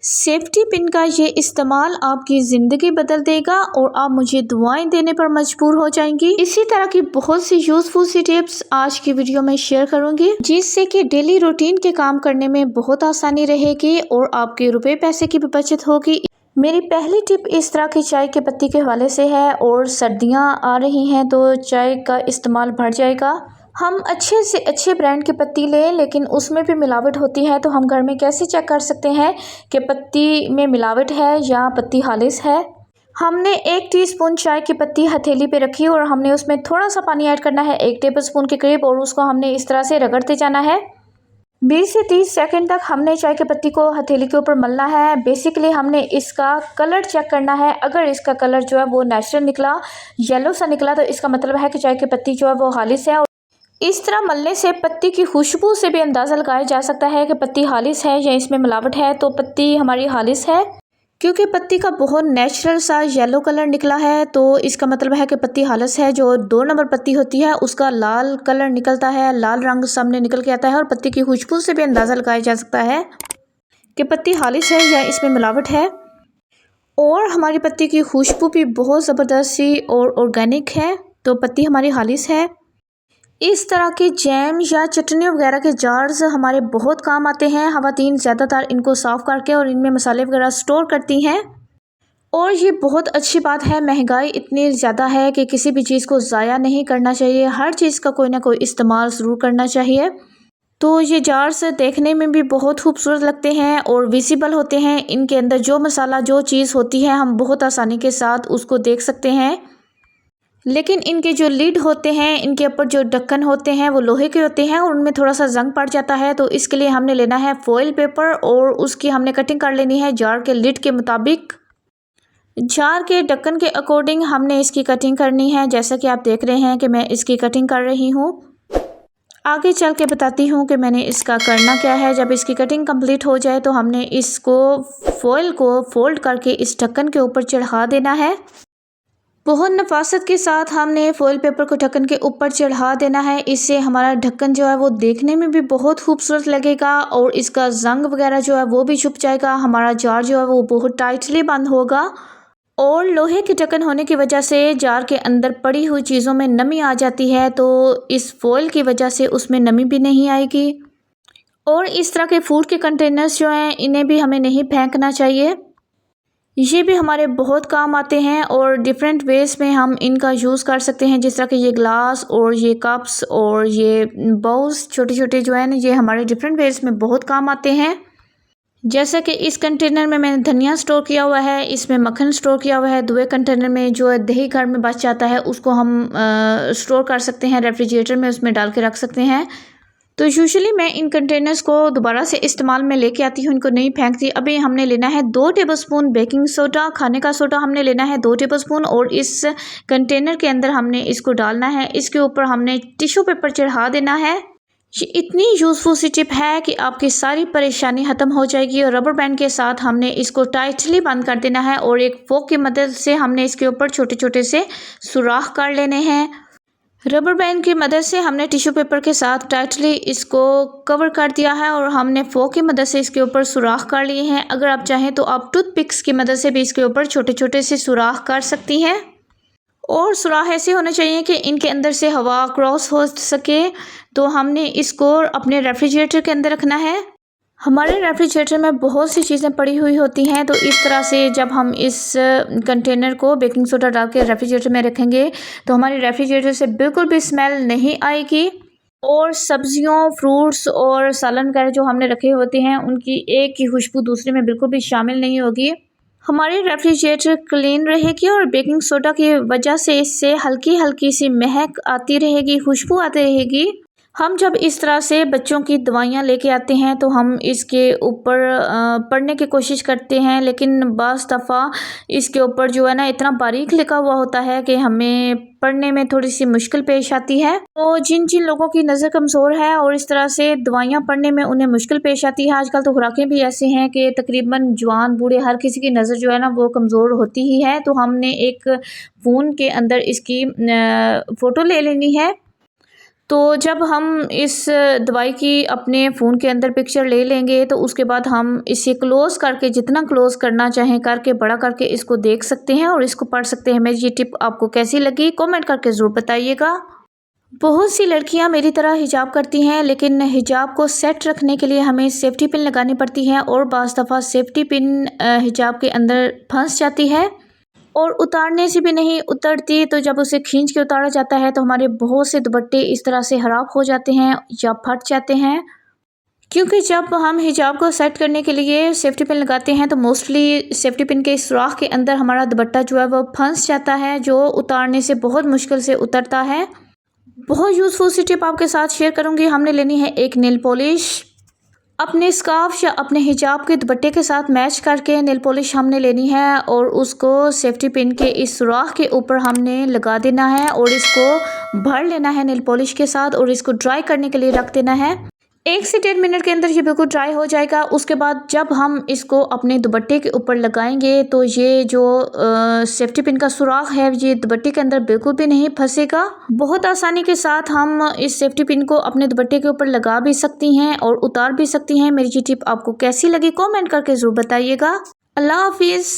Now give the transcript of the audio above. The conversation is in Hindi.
सेफ्टी पिन का ये इस्तेमाल आपकी ज़िंदगी बदल देगा और आप मुझे दुआएं देने पर मजबूर हो जाएंगी। इसी तरह की बहुत सी यूज़फुल सी टिप्स आज की वीडियो में शेयर करूंगी, जिससे कि डेली रूटीन के काम करने में बहुत आसानी रहेगी और आपके रुपए पैसे की भी बचत होगी। मेरी पहली टिप इस तरह की चाय के पत्ती के हवाले से है। और सर्दियाँ आ रही हैं तो चाय का इस्तेमाल बढ़ जाएगा। हम अच्छे से अच्छे ब्रांड की पत्ती लें, लेकिन उसमें भी मिलावट होती है, तो हम घर में कैसे चेक कर सकते हैं कि पत्ती में मिलावट है या पत्ती खालिस है। हमने 1 टीस्पून चाय की पत्ती हथेली पे रखी और हमने उसमें थोड़ा सा पानी ऐड करना है, 1 टेबलस्पून के करीब, और उसको हमने इस तरह से रगड़ते जाना है। 20 से 30 सेकंड तक हमने चाय की पत्ती को हथेली के ऊपर मलना है। बेसिकली हमने इसका कलर चेक करना है। अगर इसका कलर जो है वो नेचुरल निकला, येलो सा निकला, तो इसका मतलब है कि चाय की पत्ती जो है वो खालिस है। इस तरह मलने से पत्ती की खुशबू से भी अंदाज़ा लगाया जा सकता है कि पत्ती खालिस है या इसमें मिलावट है। तो पत्ती हमारी खालिस है, क्योंकि पत्ती का बहुत नेचुरल सा येलो कलर निकला है, तो इसका मतलब है कि पत्ती खालिस है। जो 2 नंबर पत्ती होती है उसका लाल कलर निकलता है, लाल रंग सामने निकल के आता है, और पत्ती की खुशबू से भी अंदाज़ा लगाया जा सकता है कि पत्ती खालिस है या इसमें मिलावट है। और हमारी पत्ती की खुशबू भी बहुत ज़बरदस्त सी और ऑर्गेनिक है, तो पत्ती हमारी खालिस है। इस तरह के जैम या चटनी वगैरह के जार्स हमारे बहुत काम आते हैं। ख़वातीन ज़्यादातर इनको साफ़ करके और इनमें मसाले वगैरह स्टोर करती हैं। और ये बहुत अच्छी बात है। महंगाई इतनी ज़्यादा है कि किसी भी चीज़ को ज़ाया नहीं करना चाहिए, हर चीज़ का कोई ना कोई इस्तेमाल ज़रूर करना चाहिए। तो ये जार्स देखने में भी बहुत खूबसूरत लगते हैं और विजिबल होते हैं। इनके अंदर जो मसाला जो चीज़ होती है हम बहुत आसानी के साथ उसको देख सकते हैं। लेकिन इनके जो लिड होते हैं, इनके ऊपर जो ढक्कन होते हैं वो लोहे के होते हैं और उनमें थोड़ा सा जंग पड़ जाता है। तो इसके लिए हमने लेना है फॉइल पेपर और उसकी हमने कटिंग कर लेनी है जार के लिड के मुताबिक। जार के ढक्कन के अकॉर्डिंग हमने इसकी कटिंग करनी है, जैसा कि आप देख रहे हैं कि मैं इसकी कटिंग कर रही हूँ। आगे चल के बताती हूँ कि मैंने इसका करना क्या है। जब इसकी कटिंग कंप्लीट हो जाए तो हमने इसको फॉइल को फोल्ड करके इस ढक्कन के ऊपर चढ़ा देना है। बहुत नफासत के साथ हमने फॉइल पेपर को ढक्कन के ऊपर चढ़ा देना है। इससे हमारा ढक्कन जो है वो देखने में भी बहुत खूबसूरत लगेगा और इसका जंग वगैरह जो है वो भी छुप जाएगा। हमारा जार जो है वो बहुत टाइटली बंद होगा और लोहे के ढक्कन होने की वजह से जार के अंदर पड़ी हुई चीज़ों में नमी आ जाती है, तो इस फॉइल की वजह से उसमें नमी भी नहीं आएगी। और इस तरह के फूड के कंटेनर्स जो हैं इन्हें भी हमें नहीं फेंकना चाहिए, ये भी हमारे बहुत काम आते हैं और डिफरेंट वेज में हम इनका यूज़ कर सकते हैं। जिस तरह के ये ग्लास और ये कप्स और ये बाउल्स छोटे छोटे जो है ना, ये हमारे डिफरेंट वेज में बहुत काम आते हैं। जैसे कि इस कंटेनर में मैंने धनिया स्टोर किया हुआ है, इसमें मक्खन स्टोर किया हुआ है। दूसरे कंटेनर में जो है दही घर में बच जाता है उसको हम स्टोर कर सकते हैं रेफ्रिजरेटर में, उसमें डाल के रख सकते हैं। तो यूजुअली मैं इन कंटेनर्स को दोबारा से इस्तेमाल में लेके आती हूँ, इनको नहीं फेंकती। अभी हमने लेना है 2 टेबलस्पून बेकिंग सोडा, खाने का सोडा हमने लेना है 2 टेबलस्पून और इस कंटेनर के अंदर हमने इसको डालना है। इसके ऊपर हमने टिश्यू पेपर चढ़ा देना है। ये इतनी यूज़फुल सी टिप है कि आपकी सारी परेशानी ख़त्म हो जाएगी। और रबर बैंड के साथ हमने इसको टाइटली बंद कर देना है और एक फोक की मदद से हमने इसके ऊपर छोटे छोटे से सुराख कर लेने हैं। रबर बैंड की मदद से हमने टिश्यू पेपर के साथ टाइटली इसको कवर कर दिया है और हमने फोक की मदद से इसके ऊपर सुराख कर लिए हैं। अगर आप चाहें तो आप टूथपिक्स की मदद से भी इसके ऊपर छोटे छोटे से सुराख कर सकती हैं। और सुराख ऐसे होने चाहिए कि इनके अंदर से हवा क्रॉस हो सके। तो हमने इसको अपने रेफ्रिजरेटर के अंदर रखना है। हमारे रेफ्रिजरेटर में बहुत सी चीज़ें पड़ी हुई होती हैं, तो इस तरह से जब हम इस कंटेनर को बेकिंग सोडा डाल के रेफ्रिजरेटर में रखेंगे तो हमारे रेफ्रिजरेटर से बिल्कुल भी स्मेल नहीं आएगी। और सब्जियों, फ्रूट्स और सालन वगैरह जो हमने रखे होते हैं उनकी एक की खुशबू दूसरे में बिल्कुल भी शामिल नहीं होगी। हमारी रेफ्रिजरेटर क्लीन रहेगी और बेकिंग सोडा की वजह से इससे हल्की हल्की सी महक आती रहेगी, खुशबू आती रहेगी। हम जब इस तरह से बच्चों की दवाइयाँ लेके आते हैं तो हम इसके ऊपर पढ़ने की कोशिश करते हैं, लेकिन बाज़ दफ़ा इसके ऊपर जो है ना इतना बारीक लिखा हुआ होता है कि हमें पढ़ने में थोड़ी सी मुश्किल पेश आती है। तो जिन जिन लोगों की नज़र कमज़ोर है और इस तरह से दवाइयाँ पढ़ने में उन्हें मुश्किल पेश आती है, आजकल तो खुराकें भी ऐसी हैं कि तकरीबन जवान बूढ़े हर किसी की नज़र जो है ना वो कमज़ोर होती ही है। तो हमने एक फ़ोन के अंदर इसकी फ़ोटो ले लेनी है। तो जब हम इस दवाई की अपने फ़ोन के अंदर पिक्चर ले लेंगे तो उसके बाद हम इसे क्लोज़ करके, जितना क्लोज़ करना चाहें करके, बड़ा करके इसको देख सकते हैं और इसको पढ़ सकते हैं। मेरी ये टिप आपको कैसी लगी कमेंट करके ज़रूर बताइएगा। बहुत सी लड़कियां मेरी तरह हिजाब करती हैं, लेकिन हिजाब को सेट रखने के लिए हमें सेफ्टी पिन लगानी पड़ती है और बाज़ दफ़ा सेफ्टी पिन हिजाब के अंदर फंस जाती है और उतारने से भी नहीं उतरती। तो जब उसे खींच के उतारा जाता है तो हमारे बहुत से दुपट्टे इस तरह से ख़राब हो जाते हैं या फट जाते हैं, क्योंकि जब हम हिजाब को सेट करने के लिए सेफ्टी पिन लगाते हैं तो मोस्टली सेफ्टी पिन के सुराख के अंदर हमारा दुपट्टा जो है वो फंस जाता है, जो उतारने से बहुत मुश्किल से उतरता है। बहुत यूज़फुल सी टिप आपके साथ शेयर करूँगी। हमने लेनी है एक नेल पॉलिश, अपने स्कार्फ या अपने हिजाब के दुपट्टे के साथ मैच करके नेल पॉलिश हमने लेनी है और उसको सेफ्टी पिन के इस सुराख के ऊपर हमने लगा देना है और इसको भर लेना है नेल पॉलिश के साथ और इसको ड्राई करने के लिए रख देना है। 1 से 1.5 मिनट के अंदर ये बिल्कुल ड्राई हो जाएगा। उसके बाद जब हम इसको अपने दुपट्टे के ऊपर लगाएंगे तो ये जो सेफ्टी पिन का सुराख है ये दुपट्टे के अंदर बिल्कुल भी नहीं फंसेगा। बहुत आसानी के साथ हम इस सेफ्टी पिन को अपने दुपट्टे के ऊपर लगा भी सकती हैं और उतार भी सकती हैं। मेरी ये टिप आपको कैसी लगी कमेंट करके ज़रूर बताइएगा। अल्लाह हाफिज़।